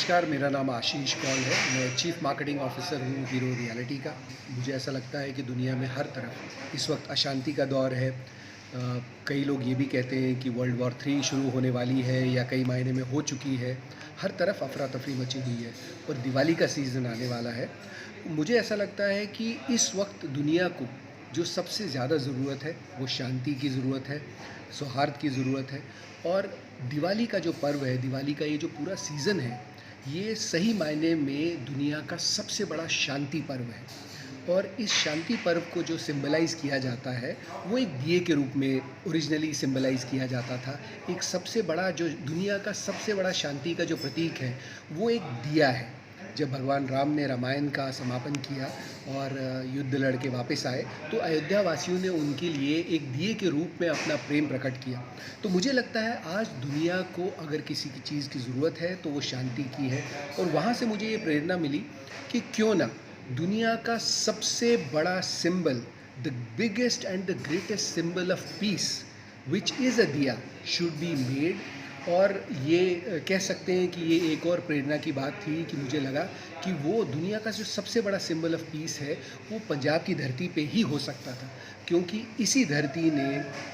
नमस्कार, मेरा नाम आशीष कौल है। मैं चीफ़ मार्केटिंग ऑफ़िसर हूँ हीरो रियलिटी का। मुझे ऐसा लगता है कि दुनिया में हर तरफ इस वक्त अशांति का दौर है। कई लोग ये भी कहते हैं कि वर्ल्ड वॉर 3 शुरू होने वाली है या कई मायने में हो चुकी है। हर तरफ अफ़रा-तफ़री मची हुई है और दिवाली का सीज़न आने वाला है। मुझे ऐसा लगता है कि इस वक्त दुनिया को जो सबसे ज़्यादा ज़रूरत है, वो शांति की ज़रूरत है, सौहार्द की ज़रूरत है। और दिवाली का जो पर्व है, दिवाली का ये जो पूरा सीज़न है, ये सही मायने में दुनिया का सबसे बड़ा शांति पर्व है। और इस शांति पर्व को जो सिंबलाइज़ किया जाता है, वो एक दिए के रूप में ओरिजिनली सिंबलाइज़ किया जाता था। एक सबसे बड़ा जो दुनिया का सबसे बड़ा शांति का जो प्रतीक है, वो एक दिया है। जब भगवान राम ने रामायण का समापन किया और युद्ध लड़ के वापस आए, तो अयोध्या वासियों ने उनके लिए एक दिए के रूप में अपना प्रेम प्रकट किया। तो मुझे लगता है आज दुनिया को अगर किसी की चीज़ की ज़रूरत है तो वो शांति की है। और वहाँ से मुझे ये प्रेरणा मिली कि क्यों ना दुनिया का सबसे बड़ा symbol, the biggest and the greatest symbol of peace which is a diya, should be made. और ये कह सकते हैं कि ये एक और प्रेरणा की बात थी कि मुझे लगा कि वो दुनिया का जो सबसे बड़ा सिंबल ऑफ पीस है, वो पंजाब की धरती पे ही हो सकता था। क्योंकि इसी धरती ने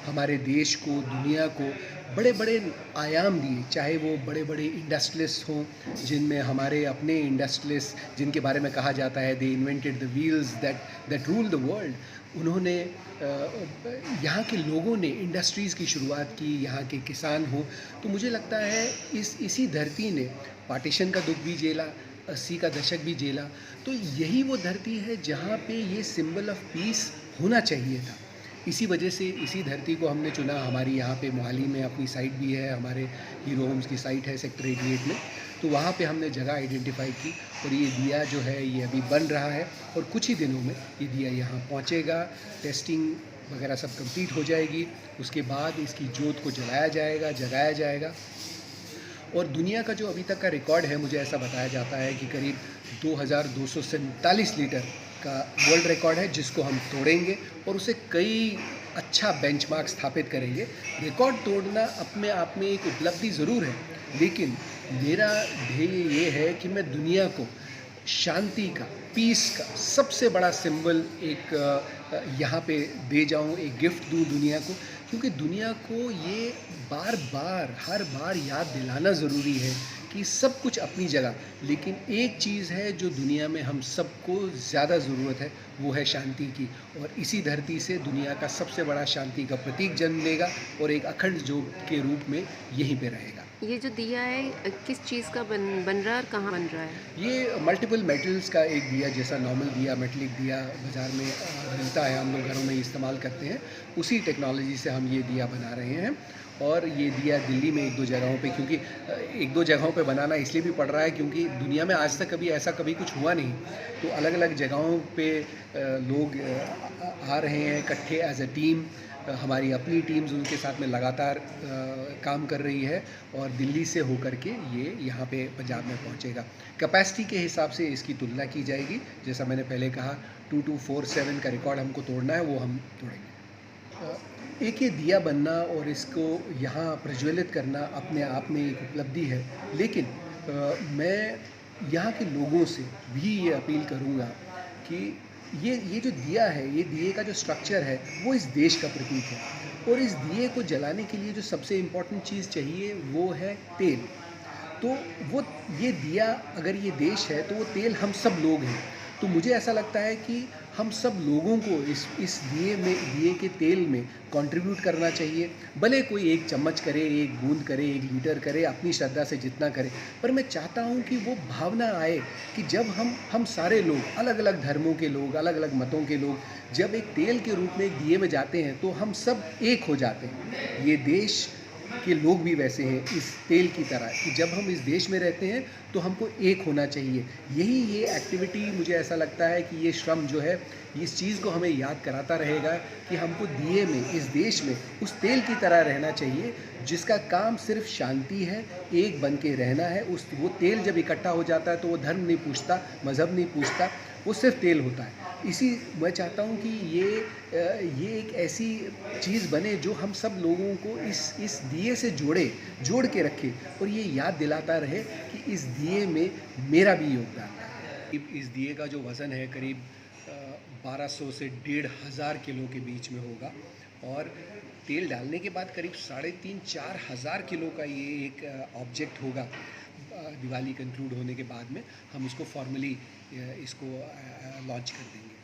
हमारे देश को, दुनिया को बड़े बड़े आयाम दिए। चाहे वो बड़े बड़े इंडस्ट्रियलिस्ट हों, जिनमें हमारे अपने इंडस्ट्रियलिस्ट, जिनके बारे में कहा जाता है they invented the wheels that rule the world. उन्होंने यहाँ के लोगों ने इंडस्ट्रीज़ की शुरुआत की, यहाँ के किसान हों। तो मुझे लगता है इसी धरती ने पार्टीशन का दुख भी झेला, 80 का दशक भी झेला। तो यही वो धरती है जहाँ पे ये सिंबल ऑफ पीस होना चाहिए था। इसी वजह से इसी धरती को हमने चुना। हमारी यहाँ पे मोहाली में अपनी साइट भी है, हमारे हीरो होम्स की साइट है सेक्टर 88 में। तो वहाँ पे हमने जगह आइडेंटिफाई की और ये दिया जो है ये अभी बन रहा है और कुछ ही दिनों में ये दिया यहाँ पहुँचेगा। टेस्टिंग वगैरह सब कंप्लीट हो जाएगी। उसके बाद इसकी जोत को जलाया जाएगा, जगाया जाएगा। और दुनिया का जो अभी तक का रिकॉर्ड है, मुझे ऐसा बताया जाता है कि करीब 2247 लीटर का वर्ल्ड रिकॉर्ड है, जिसको हम तोड़ेंगे और उसे कई अच्छा बेंचमार्क स्थापित करेंगे। रिकॉर्ड तोड़ना अपने आप में एक उपलब्धि ज़रूर है, लेकिन मेरा ध्येय ये है कि मैं दुनिया को शांति का, पीस का सबसे बड़ा सिंबल एक यहाँ पे दे जाऊँ, एक गिफ्ट दूँ दुनिया को। क्योंकि दुनिया को ये बार बार हर बार याद दिलाना ज़रूरी है कि सब कुछ अपनी जगह, लेकिन एक चीज़ है जो दुनिया में हम सबको ज़्यादा ज़रूरत है, वो है शांति की। और इसी धरती से दुनिया का सबसे बड़ा शांति का प्रतीक जन्म लेगा और एक अखंड ज्योत के रूप में यहीं पे रहेगा। ये जो दिया है किस चीज़ का बन बन रहा है और कहाँ बन रहा है? ये मल्टीपल मेटल्स का एक दिया, जैसा नॉर्मल दिया, मेटलिक दिया बाज़ार में मिलता है, हम लोग घरों में इस्तेमाल करते हैं, उसी टेक्नोलॉजी से हम ये दिया बना रहे हैं। और ये दिया दिल्ली में 1-2 जगहों पे, क्योंकि 1-2 जगहों पे बनाना इसलिए भी पड़ रहा है क्योंकि दुनिया में आज तक कभी ऐसा कभी कुछ हुआ नहीं। तो अलग-अलग जगहों पे लोग आ रहे हैं इकट्ठे एज़ अ टीम। हमारी अपनी टीम्स उनके साथ में लगातार काम कर रही है और दिल्ली से होकर के ये यहाँ पे पंजाब में पहुँचेगा। कैपेसिटी के हिसाब से इसकी तुलना की जाएगी। जैसा मैंने पहले कहा, 2247 का रिकॉर्ड हमको तोड़ना है, वो हम तोड़ेंगे। एक ये दिया बनना और इसको यहाँ प्रज्वलित करना अपने आप में एक उपलब्धि है, लेकिन मैं यहाँ के लोगों से भी ये अपील करूँगा कि ये जो दिया है, ये दिए का जो स्ट्रक्चर है, वो इस देश का प्रतीक है। और इस दिए को जलाने के लिए जो सबसे इम्पोर्टेंट चीज़ चाहिए, वो है तेल। तो वो ये दिया, अगर ये देश है तो वो तेल हम सब लोग हैं। तो मुझे ऐसा लगता है कि हम सब लोगों को इस दिए के तेल में कंट्रीब्यूट करना चाहिए। भले कोई 1 चम्मच करे, 1 बूंद करे, 1 लीटर करे, अपनी श्रद्धा से जितना करे। पर मैं चाहता हूँ कि वो भावना आए कि जब हम सारे लोग, अलग-अलग धर्मों के लोग, अलग-अलग मतों के लोग, जब एक तेल के रूप में एक दिए में जाते हैं, तो हम सब एक हो जाते हैं। ये देश के लोग भी वैसे हैं इस तेल की तरह, कि जब हम इस देश में रहते हैं तो हमको एक होना चाहिए। यही ये एक्टिविटी, मुझे ऐसा लगता है कि ये श्रम जो है, इस चीज़ को हमें याद कराता रहेगा कि हमको दिए में, इस देश में उस तेल की तरह रहना चाहिए जिसका काम सिर्फ शांति है, एक बन के रहना है। उस वो तेल जब इकट्ठा हो जाता है तो वो धर्म नहीं पूछता, मज़हब नहीं पूछता, वो सिर्फ तेल होता है। इसी मैं चाहता हूँ कि ये एक ऐसी चीज़ बने जो हम सब लोगों को इस दिए से जोड़ के रखे और ये याद दिलाता रहे कि इस दिए में मेरा भी योगदान है। इस दिए का जो वज़न है करीब 1200 से 1500 किलो के बीच में होगा और तेल डालने के बाद करीब 3,500-4,000 किलो का ये एक ऑब्जेक्ट होगा। दिवाली कंक्लूड होने के बाद में हम इसको फॉर्मली इसको लॉन्च कर देंगे।